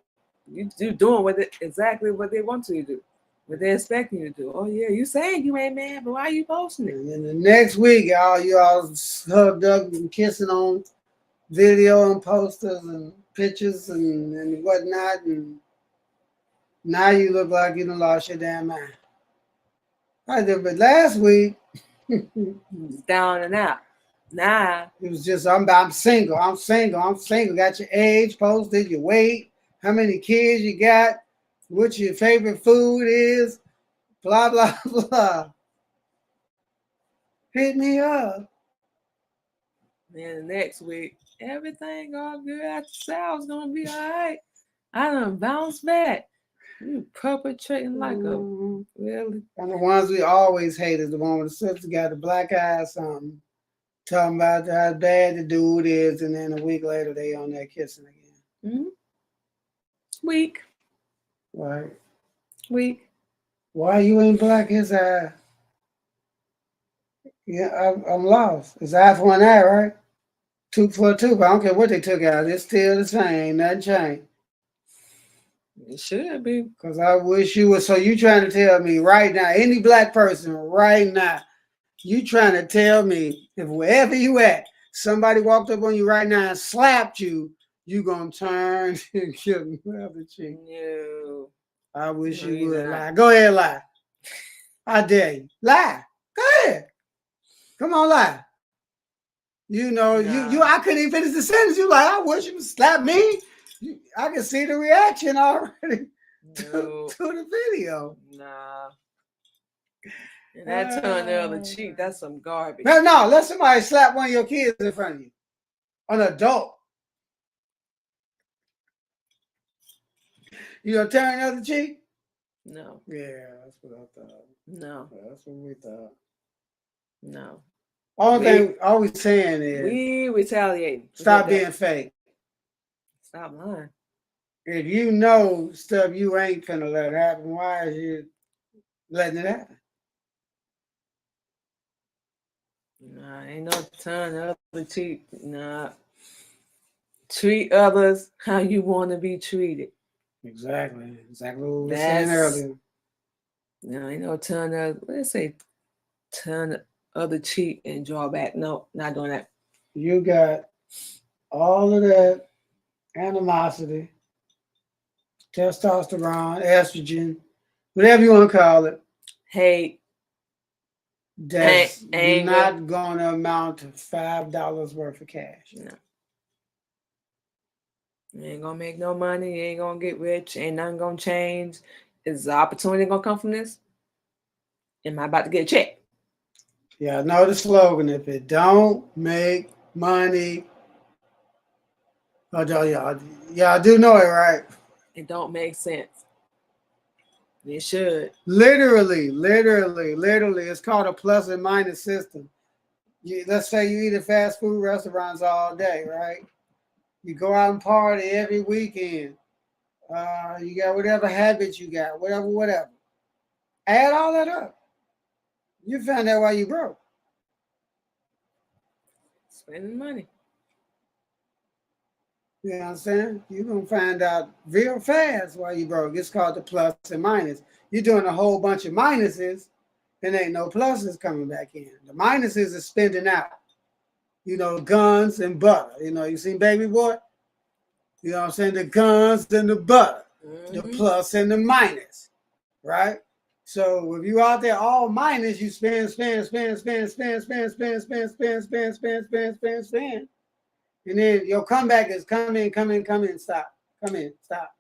You doing with it exactly what they want you to do. What they expecting you to do. Oh yeah, you saying you ain't mad, but why you posting it? And then the next week, you all hugged up and kissing on video and posters and pictures and whatnot, and now you look like you done lost your damn mind. I did, but last week Down and out. Nah. it was just I'm single, I'm single, I'm single. Got your age posted, your weight, how many kids you got, what your favorite food is, blah blah blah. Hit me up. Then the next week, everything all good. I said I was gonna be all right. I done bounced back. You perpetrating like a really. And the ones we always hate is the one with the sister got the black eye or something, talking about how bad the dude is, and then a week later they on there kissing again. Weak. Right. Weak. Why you ain't black his eye? Yeah, I'm lost. It's eye for an eye, right? Tooth for a tooth. I don't care what they took out. It's still the same. Nothing changed. It should be. Because I wish you were. So you trying to tell me right now, any black person right now, you trying to tell me if wherever you at, somebody walked up on you right now and slapped you, you going to turn and give them the other cheek? No. I wish No, you you're would not. lie. Go ahead, lie. I dare you. Lie. Go ahead. Come on, lie. You know, Nah. I couldn't even finish the sentence. You like, I wish you would slap me. I can see the reaction already to the video. Nah. And that turn the other cheek, that's some garbage. No, let somebody slap one of your kids in front of you. An adult. You gonna turn the other cheek? No. Yeah, that's what I thought. No. That's what we thought. No. Only thing all we saying is we retaliate. Stop being fake. Stop lying. If you know stuff you ain't finna let happen, why is you letting it happen? Nah, ain't no turn the other cheek. Nah. Treat others how you want to be treated. Exactly what we were saying earlier. No, ain't no turn the, let's say, turn the other cheek and draw back. No, not doing that. You got all of that animosity, testosterone, estrogen, whatever you want to call it. Hate. That's anger. Not going to amount to $5 worth of cash. No. You ain't going to make no money. You ain't going to get rich. Ain't nothing going to change. Is the opportunity going to come from this? Am I about to get a check? Yeah, I know the slogan. If it don't make money, y'all do know it, right? It don't make sense. It should. Literally, it's called a plus and minus system. Let's say you eat at fast food restaurants all day, right? You go out and party every weekend. You got whatever habits you got, whatever. Add all that up. You find out why you broke. Spending money. You know what I'm saying? You're going to find out real fast why you broke. It's called the plus and minus. You're doing a whole bunch of minuses and ain't no pluses coming back in. The minuses is spending out. You know, guns and butter. You know, you seen Baby Boy? You know what I'm saying? The guns and the butter. The plus and the minus. Right? So if you out there all minus, you spend. And then your comeback is come in, stop. Come in, stop.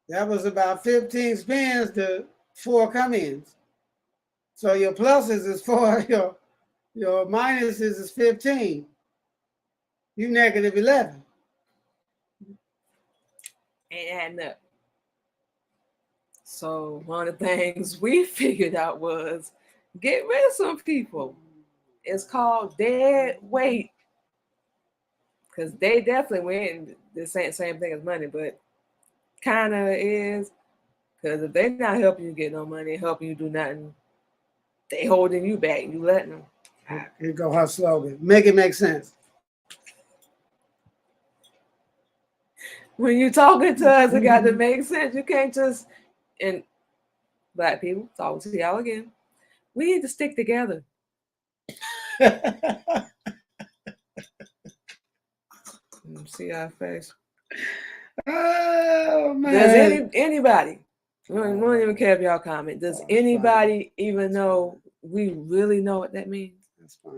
That was about 15 spins to 4 come-ins. So your pluses is 4, your minuses is 15. You negative 11. Ain't adding up. So one of the things we figured out was get rid of some people. It's called dead weight. Because they definitely win the same thing as money, but kind of is. Because if they're not helping you get no money, helping you do nothing, they holding you back. You letting them. Here go her slogan. Make it make sense. When you're talking to us, it got to make sense. You can't just And black people, talking to y'all again, we need to stick together. See our face. Oh man. Does anybody? We don't even care if y'all comment. Does anybody even know we really know what that means?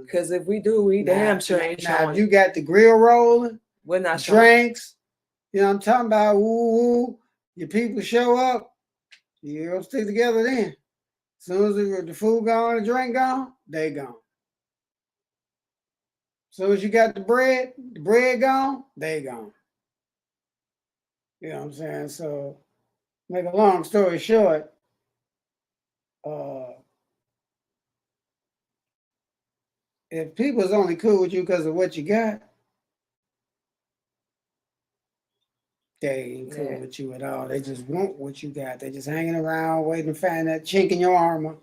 Because if we do, we damn sure ain't showing. If you got the grill rolling, we're not drinks. You know what I'm talking about? Woo, your people show up. You gonna stick together then. As soon as the food gone, the drink gone, they gone. As soon as you got the bread gone, they gone. You know what I'm saying? So, make a long story short, if people's only cool with you because of what you got, they ain't cool with you at all. They just want what you got. They just hanging around waiting to find that chink in your armor.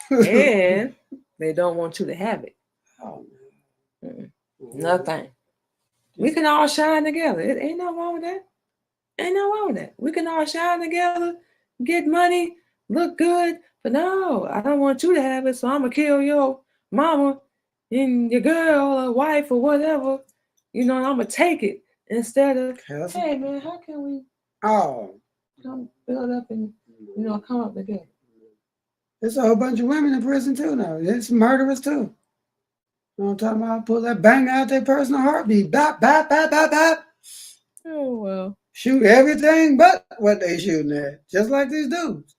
And they don't want you to have it. Oh, nothing. We can all shine together. It ain't nothing wrong with that. Ain't nothing wrong with that. We can all shine together, get money, look good. But no, I don't want you to have it, so I'm going to kill your mama and your girl or wife or whatever. You know, I'm going to take it instead of, hey, man, how can we come build up and, you know, come up together? There's a whole bunch of women in prison, too, now. It's murderers, too. You know what I'm talking about? Pull that bang out their personal heartbeat. Bop, bop, bop, bop, bop. Oh, well. Shoot everything but what they shooting at. Just like these dudes.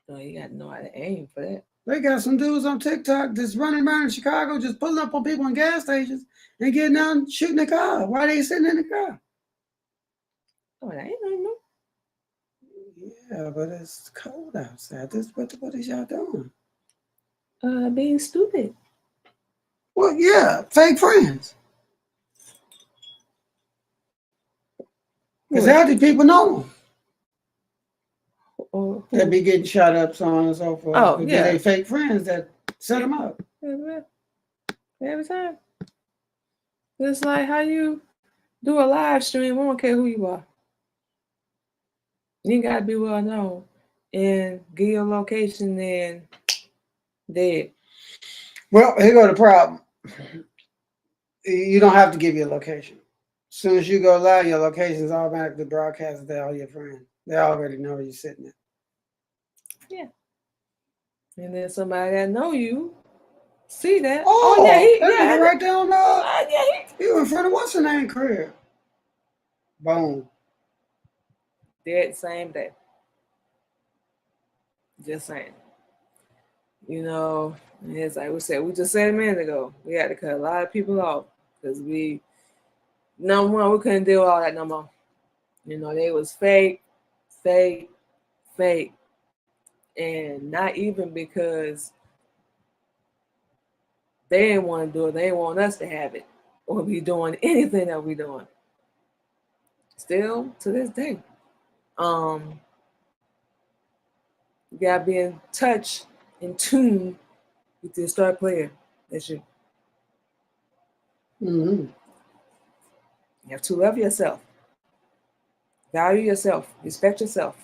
No, you got to know how to aim for that. They got some dudes on TikTok just running around in Chicago, just pulling up on people in gas stations and getting out and shooting the car. Why they sitting in the car? Oh, that ain't nothing new. Yeah, but it's cold outside. What is y'all doing? Being stupid. Well, yeah, fake friends. Because how do people know them? They be getting shot up, so on and so forth. Oh, yeah. They fake friends that set them up. Every time. It's like how you do a live stream. We don't care who you are. You got to be well known and give your location and dead. Well, here go the problem. You don't have to give your location. As soon as you go live, your location is automatically broadcasted to all your friends. They already know where you're sitting at. Yeah. And then somebody that know you see that. Oh yeah, he right there on he in front of what's her name crib. Boom. Dead same day. Just saying. You know, it's like we just said a minute ago, we had to cut a lot of people off because number one, we couldn't deal with all that no more. You know, they was fake, and not even because they didn't want to do it, they didn't want us to have it or be doing anything that we doing. Still to this day, you gotta be in touch, in tune with your star player. That's you. Mm-hmm. You have to love yourself, value yourself, respect yourself.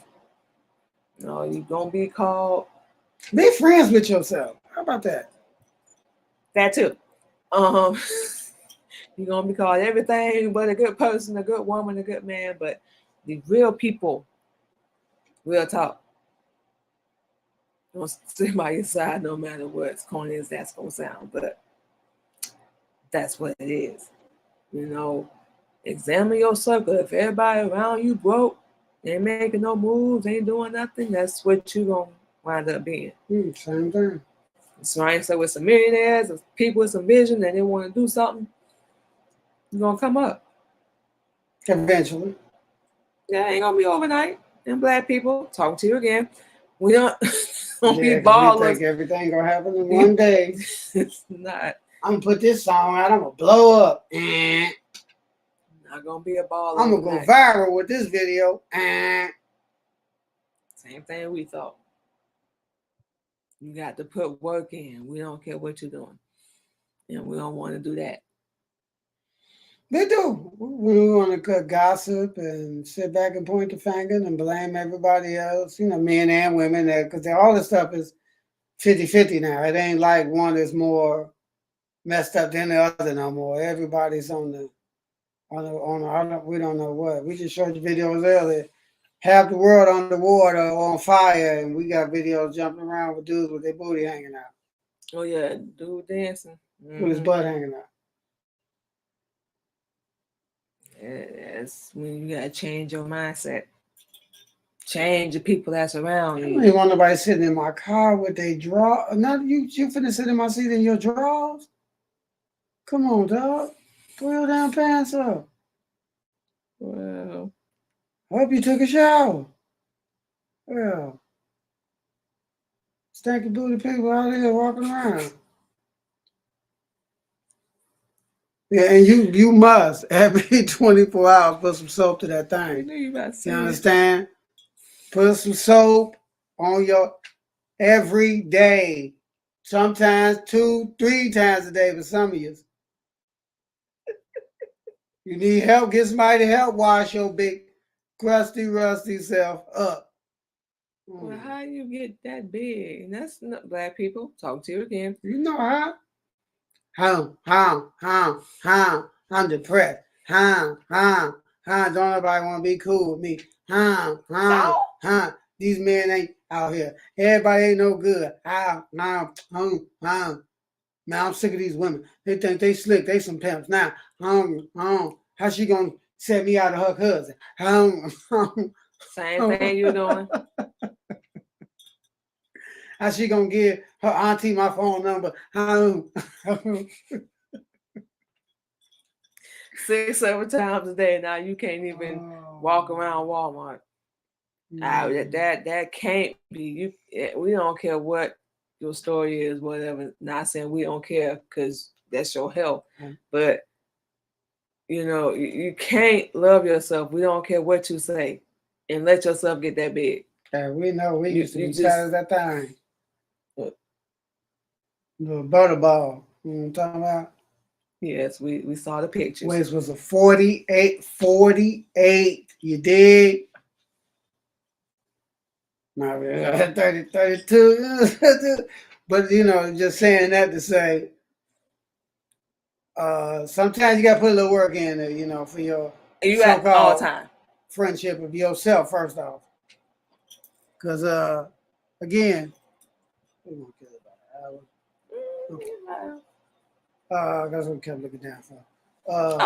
You know, you're gonna be called. Be friends with yourself. How about that? That too. You're gonna be called everything but a good person, a good woman, a good man. But the real people, real talk, gonna stay by your side no matter what corny as that's gonna sound. But that's what it is. You know, examine your circle. If everybody around you broke, ain't making no moves, ain't doing nothing, that's what you gonna wind up being. Same thing. So I ain't say with some millionaires, people with some vision and they want to do something, you're gonna come up. Eventually. Yeah, ain't gonna be overnight. And black people, talking to you again. We don't be ballers. You think everything gonna happen in one day. It's not. I'm gonna put this song out, I'm gonna blow up. Not gonna be a baller. I'm gonna go viral with this video. Same thing we thought. You got to put work in. We don't care what you're doing. And we don't want to do that. They do. We want to gossip and sit back and point the finger and blame everybody else, men and women, because all this stuff is 50-50 now. It ain't like one is more messed up than the other no more. Everybody's we don't know what. We just showed you videos earlier. Half the world underwater or on fire, and we got videos jumping around with dudes with their booty hanging out. Oh yeah, dude dancing. With his butt hanging out. That's when you gotta change your mindset. Change the people that's around you. I don't even want nobody sitting in my car with their draw. Not you finna sit in my seat in your drawers? Come on, dog. Throw your damn pants up. Well, I hope you took a shower. Well, stanky booty people out here walking around. Yeah, and you must every 24 hours put some soap to that thing. you understand? Put some soap on your every day. Sometimes 2-3 times a day for some of you. You need help, get somebody to help wash your big crusty, rusty self up. Well, how you get that big? And that's not black people. Talk to you again. You know how? I'm depressed. Don't nobody want to be cool with me. These men ain't out here. Everybody ain't no good. Man, I'm sick of these women. They think they slick. They some pimps. Now, how she gonna set me out of her cousin? Same thing you doing. How she gonna give her auntie my phone number? 6-7 times a day. Now you can't even walk around Walmart. That can't be. We don't care what your story is, whatever. Not saying we don't care because that's your health, but you can't love yourself. We don't care what you say, and let yourself get that big. Yeah, we know. We used to be tired of that thing. Little butterball. You know what I'm talking about? Yes, we saw the pictures. Waist was a 48. You dig? Not really. 30, 32. But just saying that to say, sometimes you gotta put a little work in there, for your so-called all time friendship of yourself first off. Because again, we're gonna kill about an hour. Okay. That's what we kept looking down for.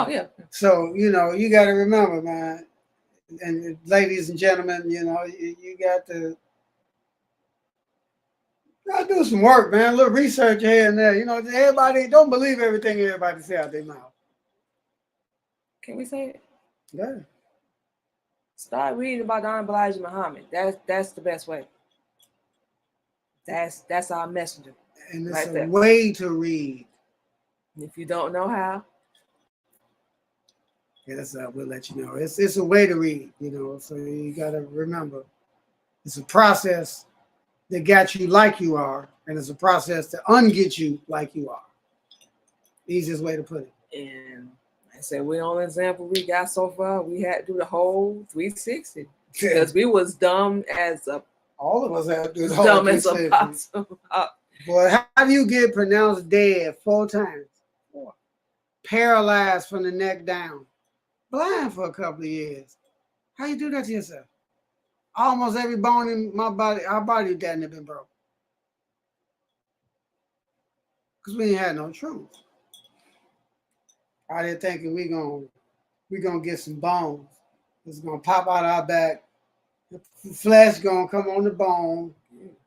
Yeah. So you got to remember, man, and ladies and gentlemen, you got to do some work, man. A little research here and there. Everybody don't believe everything everybody say out their mouth. Can we say it? Yeah. Start reading about the Honorable Elijah Muhammad. That's the best way. That's our messenger. And it's a way to read. If you don't know how, we'll let you know. It's a way to read, so you got to remember. It's a process that got you like you are, and it's a process to unget you like you are. Easiest way to put it. And I said, we only example we got so far, we had to do the whole 360. Because we was dumb as a... All of us have to do the whole 360. Dumb as a possum. Boy, how do you get pronounced dead 4 times? 4. Paralyzed from the neck down. Blind for a couple of years. How you do that to yourself? Almost every bone in my body, our body hadn't been broke. Because we ain't had no truth. Out here thinking we gonna get some bones. It's gonna pop out our back. The flesh gonna come on the bone.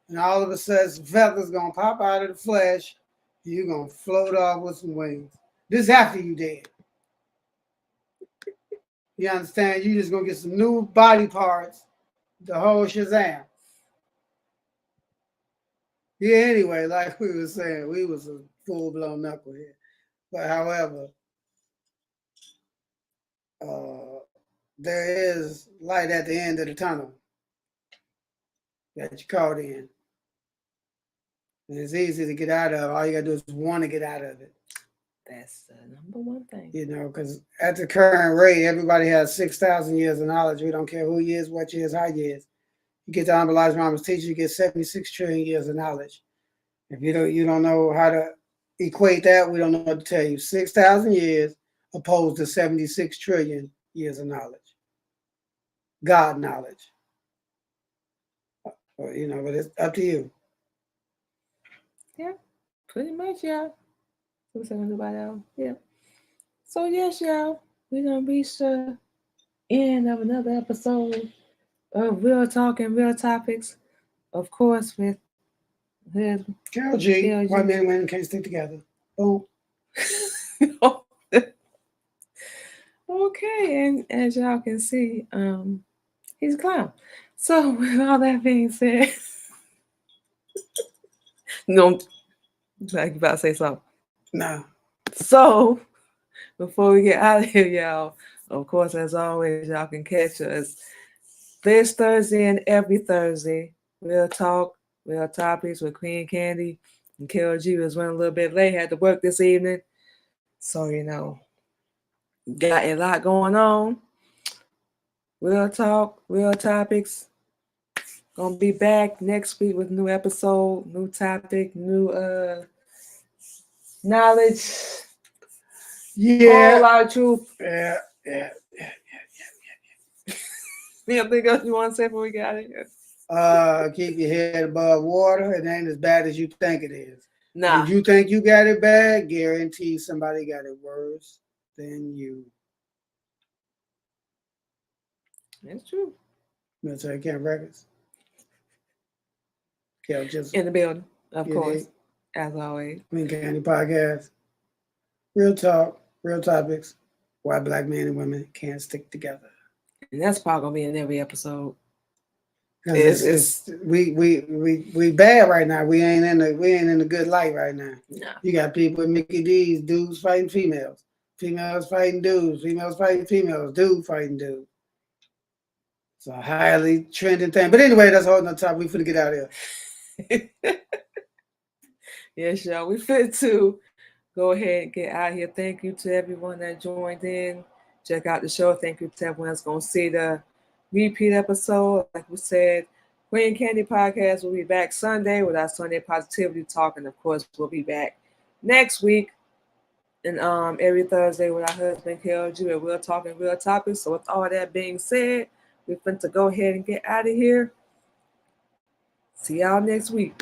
And all of a sudden, some feathers gonna pop out of the flesh. And you're gonna float off with some wings. This after you dead. You understand? You just gonna get some new body parts. The whole Shazam. Yeah, anyway, like we were saying, we was a full-blown knucklehead. But however, there is light at the end of the tunnel that you caught in. And it's easy to get out of. All you gotta do is want to get out of it. That's the number one thing. You know, because at the current rate, everybody has 6,000 years of knowledge. We don't care who you is, what you is, how you is. You get to Elijah Muhammad's teacher, you get 76 trillion years of knowledge. If you don't know how to equate that, we don't know what to tell you. 6,000 years opposed to 76 trillion years of knowledge. God knowledge. You know, but it's up to you. Yeah, pretty much, y'all. What's everybody else? Yeah. So yes, y'all, we're gonna reach the end of another episode of Real Talk and Real Topics. Of course, with his Carol G, white men and women can't stick together. Boom. Okay, and as y'all can see, he's a clown. So with all that being said, no, like you about to say something. No. So before we get out of here, y'all, of course, as always, y'all can catch us this Thursday and every Thursday. Real talk, real topics with Queen Candy. And Carol G was running a little bit late, had to work this evening. So, you know, got a lot going on. Real talk, real topics. Gonna be back next week with new episode, new topic, new knowledge. Yeah. Whole lot of truth. Yeah. Anything else you want to say before we get out of here? Keep your head above water. It ain't as bad as you think it is. Nah. If you think you got it bad, guarantee somebody got it worse than you. That's true. Military Camp Records. Kel just in the building, of course, as always. Queen Candy Podcast. Real talk, real topics. Why black men and women can't stick together. And that's probably gonna be in every episode. We bad right now. We ain't in the good light right now. Nah. You got people with Mickey D's, dudes fighting females, females fighting dudes, females fighting females, dude fighting dude. It's a highly trending thing. But anyway, that's a whole nother topic. We finna get out of here. Yes, y'all. We fit to go ahead and get out of here. Thank you to everyone that joined in. Check out the show. Thank you to everyone that's gonna see the repeat episode. Like we said, Queen Candy Podcast will be back Sunday with our Sunday Positivity Talk, and of course, we'll be back next week and every Thursday with our husband KLG, and we'll talk in real topics. So with all that being said, we're going to go ahead and get out of here. See y'all next week.